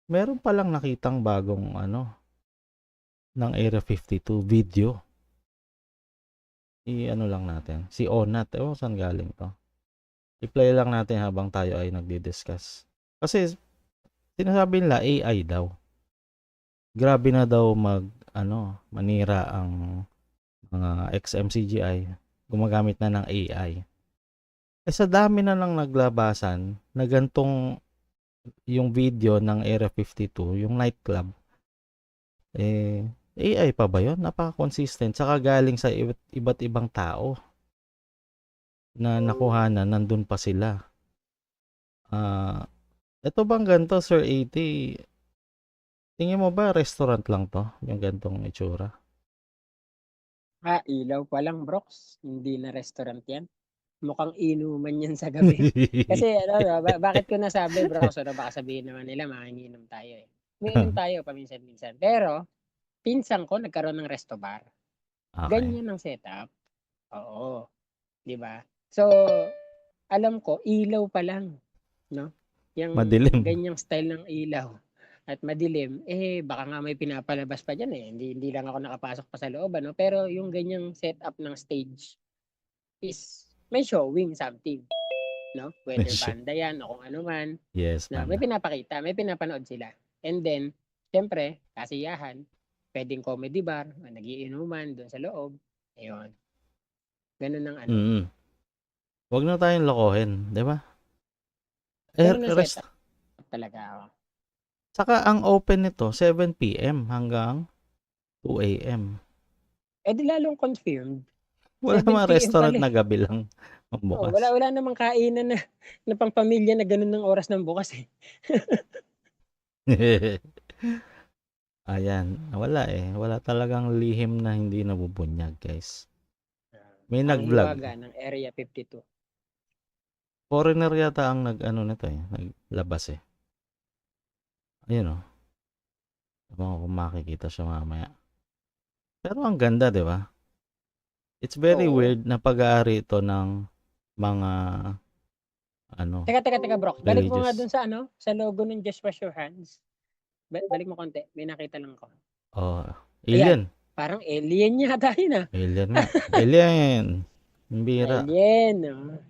Meron palang nakitang bagong ano, ng Area 52 video. I-ano lang natin, si Onat. Ewan ko saan galing 'to. I-play lang natin habang tayo ay nagdi-discuss. Kasi sinasabi nila AI daw. Grabe na daw manira ang mga XMCGI. Gumagamit na ng AI. Eh sa dami na ng naglabasan na gantong yung video ng Area 52, yung nightclub, eh AI pa ba yun? Napaka-consistent. Saka galing sa iba't ibang tao na nakuhanan, nandun pa sila. Ito bang ganito, Sir 80, tingin mo ba restaurant lang to, yung gantong itsura? Ilaw pa lang, Brox. Hindi na restaurant yan. Mukhang inuman yan sa gabi. Kasi bakit ko nasabi, Brox, baka sabihin naman nila makinginom tayo eh. Umiinom tayo paminsan-minsan. Pero, pinsan ko nagkaroon ng resto bar. Okay. Ganyan ang setup. Oo. Di ba? So, alam ko, ilaw pa lang. No? Yung Madilim. ganyang style ng ilaw at madilim, baka nga may pinapalabas pa dyan eh. Hindi lang ako nakapasok pa sa loob, ano? Pero yung ganyang setup ng stage is may showing something, no? Whether Medyo. banda yan o kung ano man, Yes, na may banda. pinapakita, may pinapanood sila. And then, syempre, kasiyahan, pwedeng comedy bar, nagiinuman doon sa loob. Ayun. Ganun ang ano. Mm. Wag na tayong lokohin, 'di ba? Ganun ang Rest. setup talaga ako. Saka ang open nito 7 PM hanggang 2 AM. Di lalong confirmed. Wala 7 namang PM restaurant pala na eh. gabi lang Oo, bukas. wala namang kainan na pang-pamilya na ganun ng oras ng bukas eh. Ayan, wala eh. Wala talagang lihim na hindi nabubunyag, guys. May Ang nag-vlog. hiwaga ng Area 52. Foreigner yata ang nag-ano nito eh, naglabas eh. Ayun oh. Ewan ko kung makikita siya mamaya. Pero ang ganda, 'di ba? It's very Oo. weird na pag-aari ito ng mga Teka, Brock. Balik mo nga religious. dun sa sa logo ng Just Wash Your Hands. Balik mo konti. May nakita lang ko. Oh, Ayan. alien. Parang alien yata yun ah. Alien nga. Alien. Ang bira. Alien. Oh.